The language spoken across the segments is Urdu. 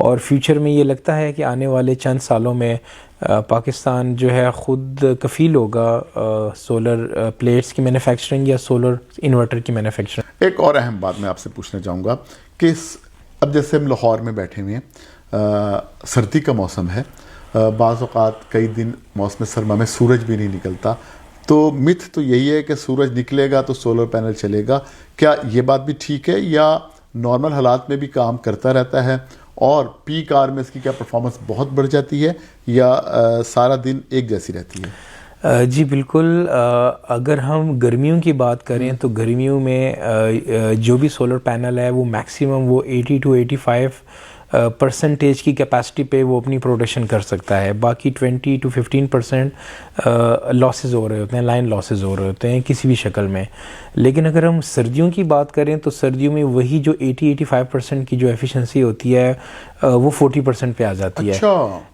اور فیوچر میں یہ لگتا ہے کہ آنے والے چند سالوں میں پاکستان جو ہے خود کفیل ہوگا سولر پلیٹس کی مینوفیکچرنگ یا سولر انورٹر کی مینوفیکچرنگ. ایک اور اہم بات میں آپ سے پوچھنا چاہوں گا کہ اب جیسے ہم لاہور میں بیٹھے ہوئے ہیں، سردی کا موسم ہے، بعض اوقات کئی دن موسم سرما میں سورج بھی نہیں نکلتا، تو متھ تو یہی ہے کہ سورج نکلے گا تو سولر پینل چلے گا. کیا یہ بات بھی ٹھیک ہے یا نارمل حالات میں بھی کام کرتا رہتا ہے، اور پیک آور میں اس کی کیا پرفارمنس بہت بڑھ جاتی ہے یا سارا دن ایک جیسی رہتی ہے؟ جی بالکل. اگر ہم گرمیوں کی بات کریں تو گرمیوں میں جو بھی سولر پینل ہے وہ میکسیمم وہ 80 to 85% کی کیپیسٹی پہ وہ اپنی پروڈکشن کر سکتا ہے. باقی 20 to 15% لاسز ہو رہے ہوتے ہیں، لائن لاسز ہو رہے ہوتے ہیں کسی بھی شکل میں. لیکن اگر ہم سردیوں کی بات کریں تو سردیوں میں وہی جو 80-85% کی جو ایفیشنسی ہوتی ہے وہ 40% پہ آ جاتی ہے.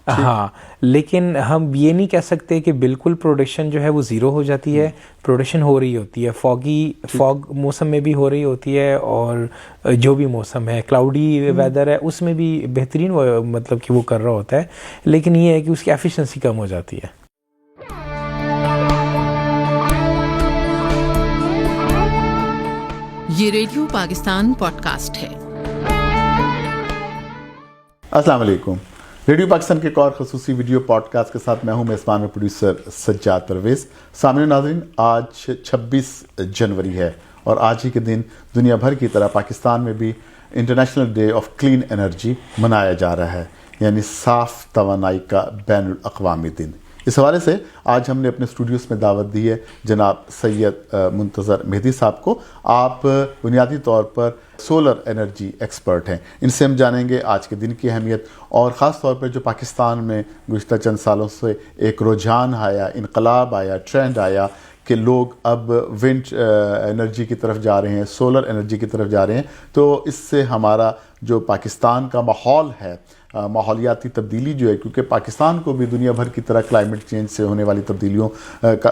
ہاں، لیکن ہم یہ نہیں کہہ سکتے کہ بالکل پروڈکشن جو ہے وہ زیرو ہو جاتی ہے. پروڈکشن ہو رہی ہوتی ہے، فاگ موسم میں بھی ہو رہی ہوتی ہے، اور جو بھی موسم ہے کلاؤڈی ویدر ہے اس میں بھی بہترین مطلب کہ وہ کر رہا ہوتا ہے. لیکن یہ ہے کہ اس کی ایفیشنسی کم ہو جاتی ہے. یہ ریڈیو پاکستان پوڈ کاسٹ ہے. السلام علیکم. ریڈیو پاکستان کے ایک اور خصوصی ویڈیو پوڈ کاسٹ کے ساتھ میں ہوں میزبان اور پروڈیوسر سجاد پرویز. سامعین ناظرین، آج 26 جنوری ہے اور آج ہی کے دن دنیا بھر کی طرح پاکستان میں بھی international day of clean energy منایا جا رہا ہے، یعنی صاف توانائی کا بین الاقوامی دن. اس حوالے سے آج ہم نے اپنے اسٹوڈیوز میں دعوت دی ہے جناب سید منتظر مہدی صاحب کو. آپ بنیادی طور پر سولر انرجی ایکسپرٹ ہیں. ان سے ہم جانیں گے آج کے دن کی اہمیت، اور خاص طور پر جو پاکستان میں گزشتہ چند سالوں سے ایک رجحان آیا، انقلاب آیا، ٹرینڈ آیا کہ لوگ اب ونڈ انرجی کی طرف جا رہے ہیں، سولر انرجی کی طرف جا رہے ہیں. تو اس سے ہمارا جو پاکستان کا ماحول ہے، ماحولیاتی تبدیلی جو ہے، کیونکہ پاکستان کو بھی دنیا بھر کی طرح کلائمیٹ چینج سے ہونے والی تبدیلیوں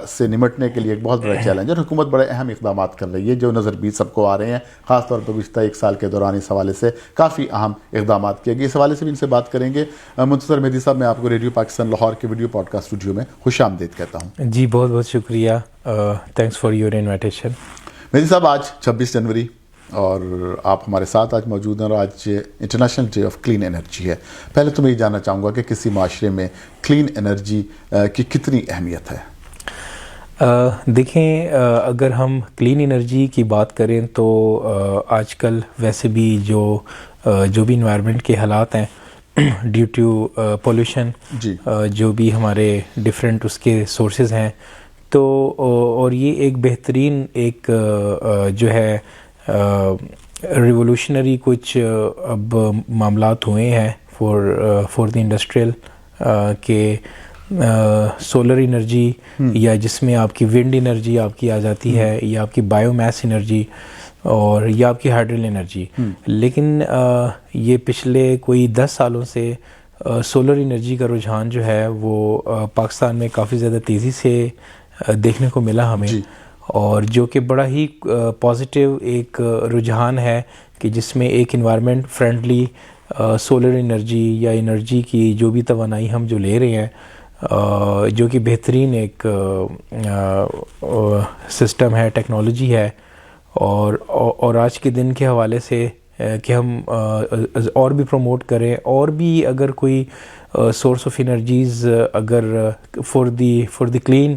سے نمٹنے کے لیے ایک بہت بڑا چیلنج ہے. حکومت بڑے اہم اقدامات کر رہی ہے جو نظر بھی سب کو آ رہے ہیں. خاص طور پر گزشتہ ایک سال کے دوران اس حوالے سے کافی اہم اقدامات کیے گئے. اس حوالے سے بھی ان سے بات کریں گے. منتظر مہدی صاحب، میں آپ کو ریڈیو پاکستان لاہور کے ویڈیو پوڈ کاسٹ اسٹوڈیو میں خوش آمدید کہتا ہوں. جی بہت بہت شکریہ. Thanks for your invitation. Mehdi صاحب، آج 26 جنوری اور آپ ہمارے ساتھ آج موجود ہیں، اور آج international day of clean energy ہے. پہلے تو میں یہ جاننا چاہوں گا کہ کسی معاشرے میں کلین انرجی کی کتنی اہمیت ہے؟ دیکھیں، اگر ہم کلین انرجی کی بات کریں تو آج کل ویسے بھی جو بھی انوائرمنٹ کے حالات ہیں ڈیو ٹو پولوشن، جو بھی ہمارے ڈفرینٹ اس کے سورسز ہیں، تو اور یہ ایک بہترین ایک جو ہے ریولوشنری کچھ اب معاملات ہوئے ہیں فور دی انڈسٹریل کہ سولر انرجی یا جس میں آپ کی ونڈ انرجی آپ کی آ جاتی ہے، یا آپ کی بایو میس انرجی، اور یا آپ کی ہائیڈرل انرجی. لیکن یہ پچھلے کوئی 10 سالوں سے سولر انرجی کا رجحان جو ہے وہ پاکستان میں کافی زیادہ تیزی سے دیکھنے کو ملا ہمیں، اور جو کہ بڑا ہی پازیٹیو ایک رجحان ہے کہ جس میں ایک انوائرمنٹ فرینڈلی سولر انرجی یا انرجی کی جو بھی توانائی ہم جو لے رہے ہیں، جو کہ بہترین ایک سسٹم ہے، ٹیکنالوجی ہے. اور آج کے دن کے حوالے سے کہ ہم اور بھی پروموٹ کریں، اور بھی اگر کوئی سورس آف انرجیز اگر فور دی کلین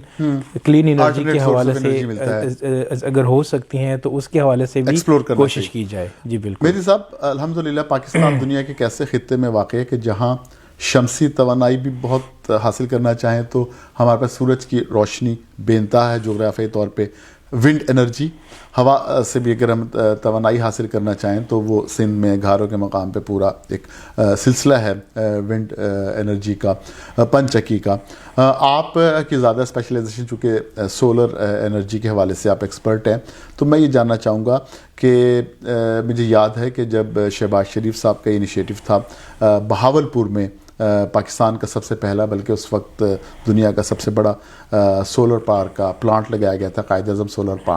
انرجی کے حوالے سے اگر ہو سکتی ہیں تو اس کے حوالے سے بھی کوشش کی جائے. جی بالکل. مہدی صاحب، الحمدللہ پاکستان دنیا کے ایک ایسے خطے میں واقع ہے کہ جہاں شمسی توانائی بھی بہت حاصل کرنا چاہیں تو ہمارے پاس سورج کی روشنی بے انتہا ہے جغرافیائی طور پہ. ونڈ انرجی، ہوا سے بھی اگر ہم توانائی حاصل کرنا چاہیں تو وہ سندھ میں گھاروں کے مقام پہ پورا ایک سلسلہ ہے ونڈ انرجی کا، پن چکی کا. آپ کی زیادہ اسپیشلائزیشن چونکہ سولر انرجی کے حوالے سے آپ ایکسپرٹ ہیں، تو میں یہ جاننا چاہوں گا کہ مجھے یاد ہے کہ جب شہباز شریف صاحب کا انیشیٹو تھا بہاولپور میں پاکستان کا سب سے پہلا بلکہ اس وقت دنیا کا سب سے بڑا سولر پاور کا پلانٹ لگایا گیا تھا، Quaid Azam solar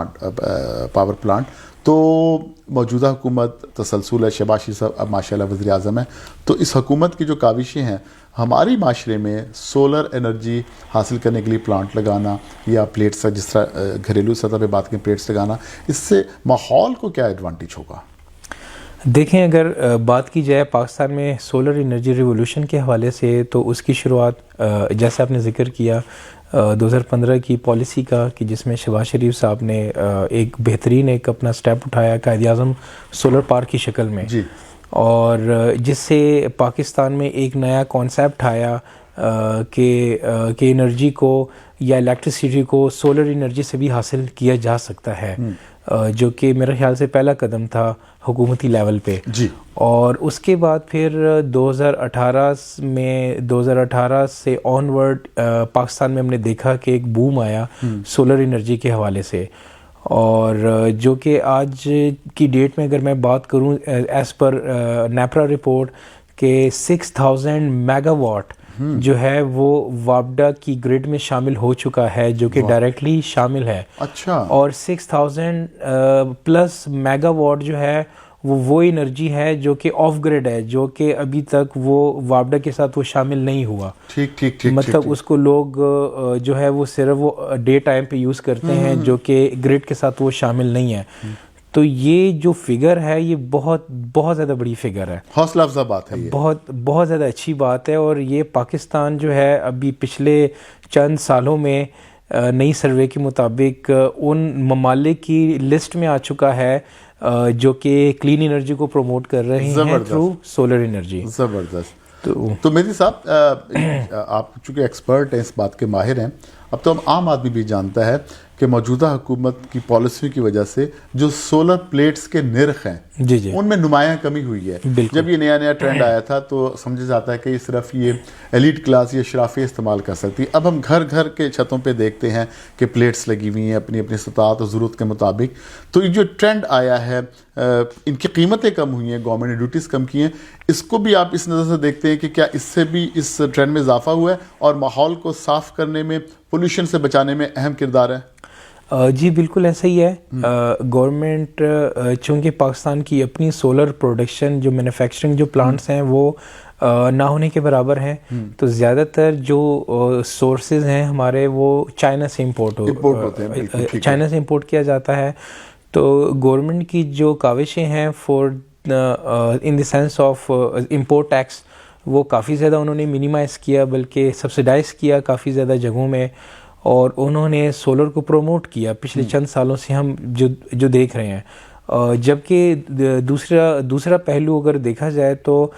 power plant. تو موجودہ حکومت تسلسل ہے، شہباز شریف صاحب اب ماشاءاللہ وزیر اعظم ہیں، تو اس حکومت کی جو کاوشیں ہیں ہماری معاشرے میں سولر انرجی حاصل کرنے کے لیے پلانٹ لگانا یا پلیٹس، جس طرح گھریلو سطح پہ بات کریں پلیٹس لگانا، اس سے ماحول کو کیا ایڈوانٹیج ہوگا؟ دیکھیں، اگر بات کی جائے پاکستان میں سولر انرجی ریولوشن کے حوالے سے، تو اس کی شروعات جیسے آپ نے ذکر کیا 2015 کی پالیسی کا، کہ جس میں شہباز شریف صاحب نے ایک بہترین ایک اپنا سٹیپ اٹھایا قائد اعظم سولر پارک کی شکل میں، جی، اور جس سے پاکستان میں ایک نیا کانسیپٹ آیا کہ انرجی کو یا الیکٹریسٹی کو سولر انرجی سے بھی حاصل کیا جا سکتا ہے، جو کہ میرے خیال سے پہلا قدم تھا حکومتی لیول پہ. جی. اور اس کے بعد پھر 2018 سے آنورڈ پاکستان میں ہم نے دیکھا کہ ایک بوم آیا سولر انرجی کے حوالے سے، اور جو کہ آج کی ڈیٹ میں اگر میں بات کروں ایز پر نیپرا رپورٹ کہ 6000 میگا واٹ جو ہے وہ وابڈا کی گرڈ میں شامل ہو چکا ہے، جو کہ ڈائریکٹلی شامل ہے. اچھا. اور 6000 پلس میگا واٹ جو ہے وہ انرجی ہے جو کہ آف گریڈ ہے، جو کہ ابھی تک وہ وابڈا کے ساتھ وہ شامل نہیں ہوا. ٹھیک. مطلب اس کو لوگ جو ہے وہ صرف وہ ڈے ٹائم پہ یوز کرتے ہیں، جو کہ گریڈ کے ساتھ وہ شامل نہیں ہے. تو یہ جو فگر ہے یہ بہت زیادہ بڑی فگر ہے، حوصلہ افزا بات ہے، یہ بہت زیادہ اچھی بات ہے. اور یہ پاکستان جو ہے ابھی پچھلے چند سالوں میں نئی سروے کے مطابق ان ممالک کی لسٹ میں آ چکا ہے جو کہ کلین انرجی کو پروموٹ کر رہے ہیں تھرو سولر انرجی. زبردست. تو مہدی صاحب، آپ چونکہ ایکسپرٹ ہیں، اس بات کے ماہر ہیں، اب تو ہم عام آدمی بھی جانتا ہے کہ موجودہ حکومت کی پالیسی کی وجہ سے جو سولر پلیٹس کے نرخ ہیں جی ان میں نمایاں کمی ہوئی ہے. جب یہ نیا ٹرینڈ آیا تھا تو سمجھا جاتا ہے کہ یہ صرف یہ ایلیٹ کلاس یا اشرافی استعمال کر سکتی. اب ہم گھر کے چھتوں پہ دیکھتے ہیں کہ پلیٹس لگی ہوئی ہیں اپنی استطاعت اور ضرورت کے مطابق. تو یہ جو ٹرینڈ آیا ہے، ان کی قیمتیں کم ہوئی ہیں، گورنمنٹ نے ڈیوٹیز کم کی ہیں، اس کو بھی آپ اس نظر سے دیکھتے ہیں کہ کیا اس سے بھی اس ٹرینڈ میں اضافہ ہوا ہے اور ماحول کو صاف کرنے میں، پولوشن سے بچانے میں اہم کردار ہے؟ جی بالکل ایسا ہی ہے. گورنمنٹ چونکہ پاکستان کی اپنی سولر پروڈکشن جو مینوفیکچرنگ جو پلانٹس ہیں وہ نہ ہونے کے برابر ہیں، تو زیادہ تر جو سورسز ہیں ہمارے وہ چائنا سے امپورٹ کیا جاتا ہے. تو گورنمنٹ کی جو کاوشیں ہیں for in the sense of import tax, وہ کافی زیادہ انہوں نے منیمائز کیا، بلکہ سبسیڈائز کیا کافی زیادہ جگہوں میں، اور انہوں نے سولر کو پروموٹ کیا پچھلے چند سالوں سے ہم جو دیکھ رہے ہیں. جبکہ دوسرا پہلو اگر دیکھا جائے تو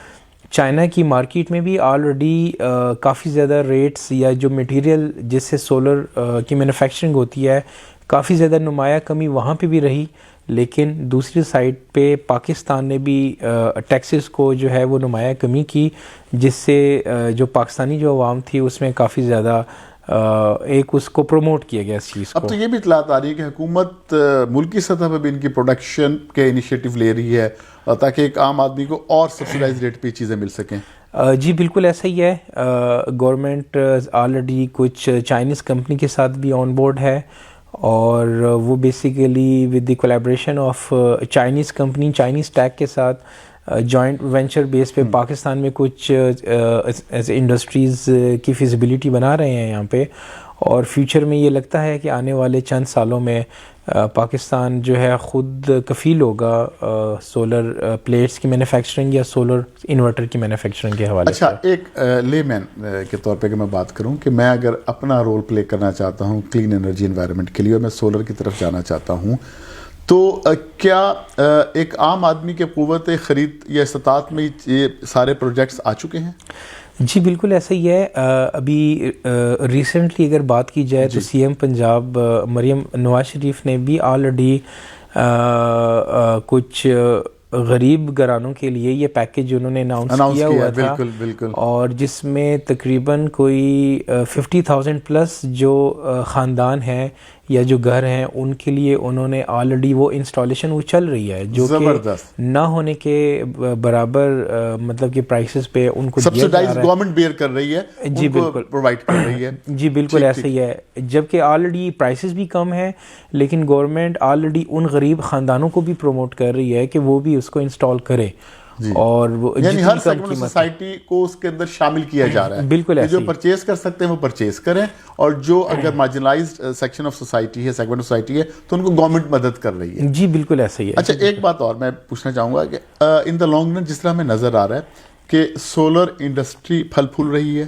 چائنا کی مارکیٹ میں بھی آلریڈی کافی زیادہ ریٹس یا جو میٹیریل جس سے سولر کی مینوفیکچرنگ ہوتی ہے، کافی زیادہ نمایاں کمی وہاں پہ بھی رہی. لیکن دوسری سائڈ پہ پاکستان نے بھی ٹیکسز کو جو ہے وہ نمایاں کمی کی، جس سے جو پاکستانی جو عوام تھی اس میں کافی زیادہ ایک اس کو پروموٹ کیا گیا اس چیز کو. اب تو یہ بھی اطلاعات آ رہی ہے کہ حکومت ملکی سطح پہ بھی ان کی پروڈکشن کے انیشیٹو لے رہی ہے تاکہ ایک عام آدمی کو اور سبسیڈائز ریٹ پہ چیزیں مل سکیں. جی بالکل ایسا ہی ہے. گورنمنٹ آلریڈی کچھ چائنیز کمپنی کے ساتھ بھی آن بورڈ ہے، اور وہ basically with the collaboration of Chinese company Chinese tech کے ساتھ جوائنٹ وینچر بیس پہ پاکستان میں کچھ انڈسٹریز کی فیزیبلٹی بنا رہے ہیں یہاں پہ. اور فیوچر میں یہ لگتا ہے کہ آنے والے چند سالوں میں پاکستان جو ہے خود کفیل ہوگا سولر پلیٹس کی مینوفیکچرنگ یا سولر انورٹر کی مینوفیکچرنگ کے حوالے سے. اچھا، ایک لے مین کے طور پہ کہ میں بات کروں کہ میں اگر اپنا رول پلے کرنا چاہتا ہوں کلین انرجی انوائرمنٹ کے لیے اور میں سولر کی طرف جانا چاہتا ہوں، تو کیا ایک عام آدمی کے قوت خرید یا استطاعت میں یہ سارے پروجیکٹس آ چکے ہیں؟ جی بالکل ایسا ہی ہے. ابھی ریسنٹلی اگر بات کی جائے تو سی ایم پنجاب مریم نواز شریف نے بھی آلریڈی کچھ غریب گھرانوں کے لیے یہ پیکیج انہوں نے اناؤنس کیا ہوا تھا. بالکل. اور جس میں تقریباً کوئی 50,000 پلس جو خاندان ہیں یا جو گھر ہیں ان کے لیے انہوں نے آلریڈی وہ انسٹالیشن وہ چل رہی ہے جو کہ نہ ہونے کے برابر مطلب کہ پرائسز پہ ان کو سبسڈائز گورنمنٹ بیئر کر رہی ہے, جی بالکل پرووائڈ کر رہی ہے. جی بالکل ایسا ہی ہے, جبکہ آلریڈی پرائسز بھی کم ہیں لیکن گورنمنٹ آلریڈی ان غریب خاندانوں کو بھی پروموٹ کر رہی ہے کہ وہ بھی اس کو انسٹال کرے. اور یعنی ہر سیگمنٹ سوسائٹی کو اس کے اندر شامل کیا جا رہا ہے. بالکل ایسا جو پرچیز کر سکتے ہیں وہ پرچیز کریں, اور جو اگر مارجنلائزڈ سیکشن آف سوسائٹی ہے, سیگمنٹ آف سوسائٹی ہے, تو ان کو گورنمنٹ مدد کر رہی ہے. جی بالکل ایسا ہی ہے. اچھا ایک بات اور میں پوچھنا چاہوں گا کہ ان دا لانگ رن جس طرح ہمیں نظر آ رہا ہے کہ سولر انڈسٹری پھل پھول رہی ہے,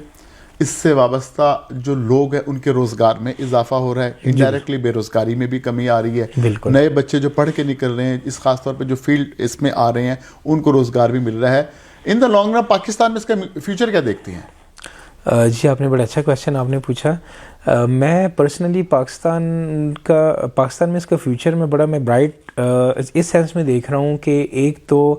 اس سے وابستہ جو لوگ ہیں ان کے روزگار میں اضافہ ہو رہا ہے, انڈائریکٹلی بے روزگاری میں بھی کمی آ رہی ہے, نئے بچے جو پڑھ کے نکل رہے ہیں, اس خاص طور پہ جو فیلڈ اس میں آ رہے ہیں ان کو روزگار بھی مل رہا ہے. ان دا لانگ رن پاکستان میں اس کا فیوچر کیا دیکھتے ہیں؟ جی آپ نے بڑا اچھا کویشچن آپ نے پوچھا. میں پرسنلی پاکستان میں اس کا فیوچر میں بڑا برائٹ اس سینس میں دیکھ رہا ہوں کہ ایک تو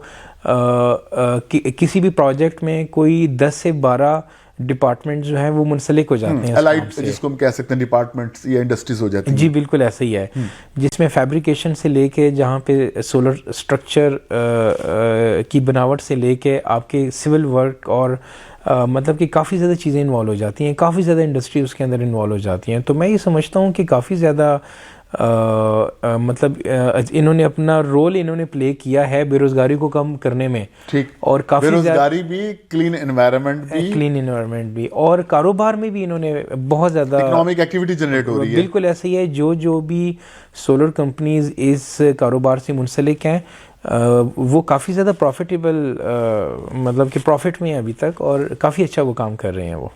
کسی بھی پروجیکٹ میں کوئی 10 سے 12 ڈپارٹمنٹ جو ہیں وہ منسلک ہو جاتے ہیں, الائڈ جس کو ہم کہہ سکتے ہیں ڈپارٹمنٹس یا انڈسٹریز ہو جاتی ہیں. جی بالکل ایسا ہی ہے, جس میں فیبریکیشن سے لے کے جہاں پہ سولر اسٹرکچر کی بناوٹ سے لے کے آپ کے سول ورک اور مطلب کہ کافی زیادہ چیزیں انوالو ہو جاتی ہیں, کافی زیادہ انڈسٹری اس کے اندر انوالو ہو جاتی ہیں. تو میں یہ سمجھتا ہوں کہ کافی زیادہ مطلب انہوں نے اپنا رول انہوں نے پلے کیا ہے بے روزگاری کو کم کرنے میں. ٹھیک, اور کافی بے روزگاری بھی, کلین انوائرمنٹ بھی, اور کاروبار میں بھی انہوں نے بہت زیادہ اکنامک ایکٹیویٹی جنریٹ ہو رہی ہے. بالکل ایسا ہی ہے. جو بھی سولر کمپنیز اس کاروبار سے منسلک ہیں وہ کافی زیادہ پروفیٹیبل مطلب کہ پروفٹ میں ہیں ابھی تک, اور کافی اچھا وہ کام کر رہے ہیں وہ.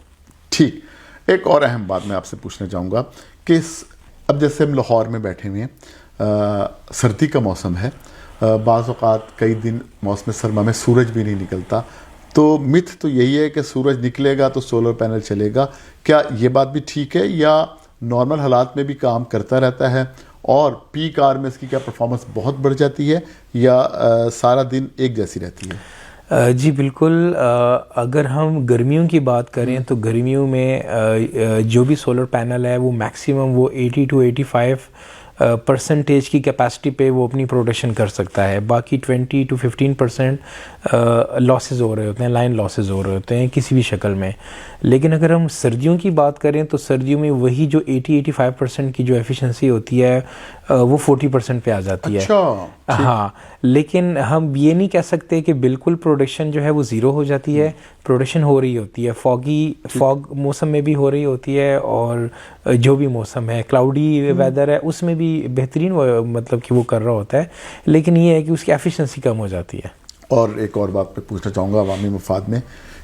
ٹھیک, ایک اور اہم بات میں آپ سے پوچھنا چاہوں گا کہ اب جیسے ہم لاہور میں بیٹھے ہوئے ہیں, سردی کا موسم ہے, بعض اوقات کئی دن موسم سرما میں سورج بھی نہیں نکلتا, تو متھ تو یہی ہے کہ سورج نکلے گا تو سولر پینل چلے گا. کیا یہ بات بھی ٹھیک ہے, یا نارمل حالات میں بھی کام کرتا رہتا ہے اور پیک آور میں اس کی کیا پرفارمنس بہت بڑھ جاتی ہے, یا سارا دن ایک جیسی رہتی ہے؟ جی بالکل. اگر ہم گرمیوں کی بات کریں تو گرمیوں میں جو بھی سولر پینل ہے وہ میکسیمم وہ 80 to 85% کی کیپیسٹی پہ وہ اپنی پروڈکشن کر سکتا ہے. باقی 20 to 15% لاسز ہو رہے ہوتے ہیں, لائن لاسز ہو رہے ہوتے ہیں کسی بھی شکل میں. لیکن اگر ہم سردیوں کی بات کریں تو سردیوں میں وہی جو 80-85% کی جو ایفیشنسی ہوتی ہے وہ 40% پہ آ جاتی ہے. ہاں, لیکن ہم یہ نہیں کہہ سکتے کہ بالکل پروڈکشن جو ہے وہ زیرو ہو جاتی ہے. پروڈکشن ہو رہی ہوتی ہے, فاگ موسم میں بھی ہو رہی ہوتی ہے, اور جو بھی موسم ہے کلاؤڈی ویدر ہے اس میں بھی بہترین مطلب کہ وہ کر رہا ہوتا ہے, لیکن یہ ہے کہ اس کی ایفیشنسی کم ہو جاتی ہے. اور ایک اور بات میں پوچھنا چاہوں گا عوامی مفاد میں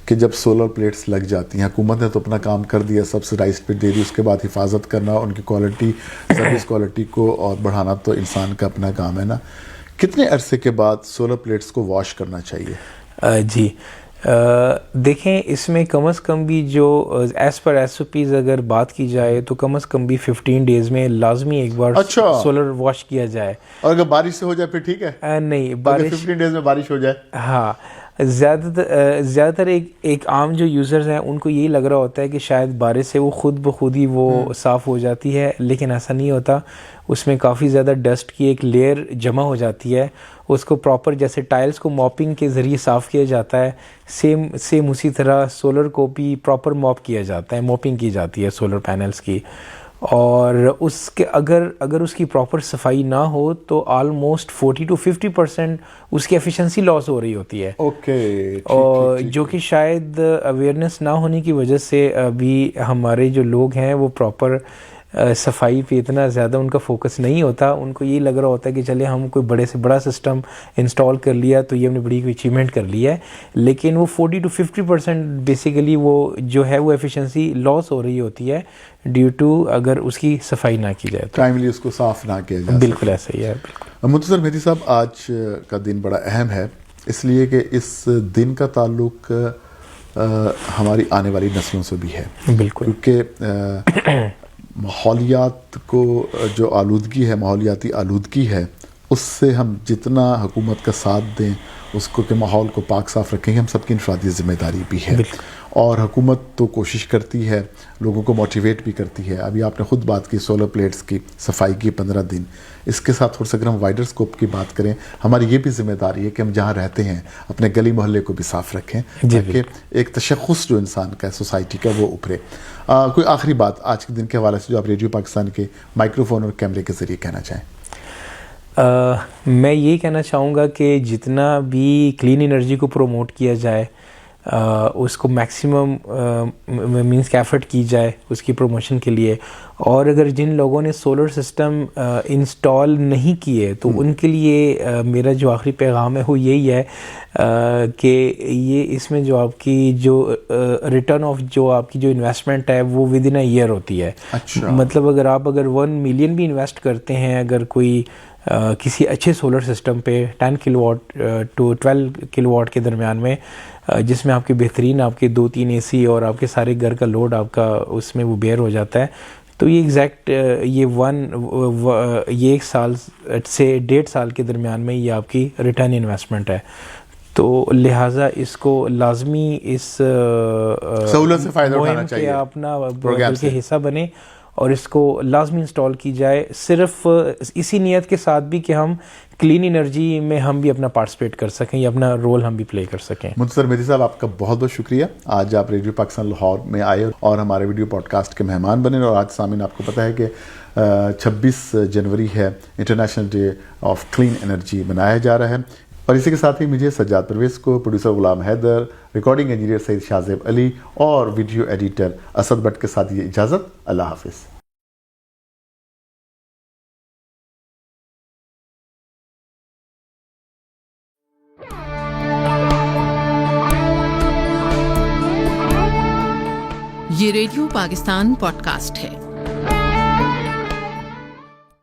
کہ جب سولر پلیٹس لگ جاتی ہیں, حکومت نے تو اپنا کام کر دیا, سبسڈائز پہ دے دی, اس کے بعد حفاظت کرنا, ان کی کوالٹی, سروس کوالٹی کو اور بڑھانا تو انسان کا اپنا کام ہے نا. کتنے عرصے کے بعد سولر پلیٹس کو واش کرنا چاہیے؟ جی دیکھیں, اس میں کم از کم بھی جو ایز پر SOPs اگر بات کی جائے تو کم از کم بھی 15 ڈیز میں لازمی ایک بار سولر واش کیا جائے. اور اگر بارش سے ہو جائے پھر ٹھیک ہے؟ نہیں, بارش 15 ڈیز میں بارش ہو جائے. ہاں, زیادہ تر ایک عام جو یوزرز ہیں ان کو یہی لگ رہا ہوتا ہے کہ شاید بارش سے وہ خود بخود ہی وہ صاف ہو جاتی ہے, لیکن ایسا نہیں ہوتا. اس میں کافی زیادہ ڈسٹ کی ایک لیئر جمع ہو جاتی ہے, اس کو پراپر جیسے ٹائلز کو موپنگ کے ذریعے صاف کیا جاتا ہے, سیم اسی طرح سولر کو بھی پراپر موپ کیا جاتا ہے, موپنگ کی جاتی ہے سولر پینلز کی. اور اس کے اگر اس کی پراپر صفائی نہ ہو تو آلموسٹ 40 to 50% اس کی ایفیشنسی لاس ہو رہی ہوتی ہے. اوکے, اور جو کہ شاید اویئرنیس نہ ہونے کی وجہ سے ابھی ہمارے جو لوگ ہیں وہ پراپر صفائی پہ اتنا زیادہ ان کا فوکس نہیں ہوتا. ان کو یہ لگ رہا ہوتا ہے کہ چلے ہم کوئی بڑے سے بڑا سسٹم انسٹال کر لیا تو یہ ہم نے بڑی کوئی اچیومنٹ کر لی ہے, لیکن وہ 40 to 50% بیسیکلی وہ جو ہے وہ ایفیشنسی لاس ہو رہی ہوتی ہے ڈیو ٹو اگر اس کی صفائی نہ کی جائے, ٹائملی اس کو صاف نہ کیا جائے. بالکل ایسا ہی ہے. منتصر مہدی صاحب, آج کا دن بڑا اہم ہے اس لیے کہ اس دن کا تعلق ہماری آنے والی نسلوں سے بھی ہے. بالکل, کیونکہ ماحولیات کو جو آلودگی ہے, ماحولیاتی آلودگی ہے, اس سے ہم جتنا حکومت کا ساتھ دیں اس کو کہ ماحول کو پاک صاف رکھیں گے، ہم سب کی انفرادی ذمہ داری بھی ہے. اور حکومت تو کوشش کرتی ہے، لوگوں کو موٹیویٹ بھی کرتی ہے. ابھی آپ نے خود بات کی سولر پلیٹس کی صفائی کی 15 دن. اس کے ساتھ تھوڑا سا اگر ہم وائڈر اسکوپ کی بات کریں، ہماری یہ بھی ذمہ داری ہے کہ ہم جہاں رہتے ہیں اپنے گلی محلے کو بھی صاف رکھیں تاکہ ایک تشخص جو انسان کا ہے سوسائٹی کا وہ ابھرے. کوئی آخری بات آج کے دن کے حوالے سے جو آپ ریڈیو پاکستان کے مائکرو فون اور کیمرے کے ذریعے کہنا چاہیں؟ میں یہ کہنا چاہوں گا کہ جتنا بھی کلین انرجی کو پروموٹ کیا جائے اس کو میکسیمم مینس کہ ایفرٹ کی جائے اس کی پروموشن کے لیے. اور اگر جن لوگوں نے سولر سسٹم انسٹال نہیں کیے تو ان کے لیے میرا جو آخری پیغام ہے وہ یہی ہے کہ یہ اس میں جو آپ کی جو ریٹرن آف جو آپ کی جو انویسٹمنٹ ہے وہ ود ان اے ایئر ہوتی ہے. مطلب اگر 1 ملین بھی انویسٹ کرتے ہیں اگر کوئی کسی اچھے سولر سسٹم پہ 10 کلو واٹ ٹو 12 کلو واٹ کے درمیان میں، جس میں آپ کے بہترین آپ کے 2-3 اے سی اور آپ کے سارے گھر کا لوڈ آپ کا اس میں وہ بیئر ہو جاتا ہے، تو یہ ایگزیکٹ یہ 1 سال سے 1.5 سال کے درمیان میں یہ آپ کی ریٹرن انویسٹمنٹ ہے. تو لہٰذا اس کو لازمی اس سہولت سے فائدہ اٹھانا چاہیے، اپنا کے حصہ بنے اور اس کو لازمی انسٹال کی جائے، صرف اسی نیت کے ساتھ بھی کہ ہم کلین انرجی میں ہم بھی اپنا پارٹیسپیٹ کر سکیں یا اپنا رول ہم بھی پلے کر سکیں. منتصر مہدی صاحب، آپ کا بہت بہت شکریہ. آج آپ ریڈیو پاکستان لاہور میں آئے اور ہمارے ویڈیو پوڈ کاسٹ کے مہمان بنے. اور آج سامعین آپ کو پتہ ہے کہ 26 جنوری ہے، international day of clean energy منایا جا رہا ہے. اور اسی کے ساتھ ہی مجھے سجاد پرویز کو، producer Ghulam Haider, recording engineer سعید شاہزیب علی اور ویڈیو ایڈیٹر اسد بٹ کے ساتھ یہ اجازت. اللہ حافظ. یہ ریڈیو پاکستان پوڈ کاسٹ ہے.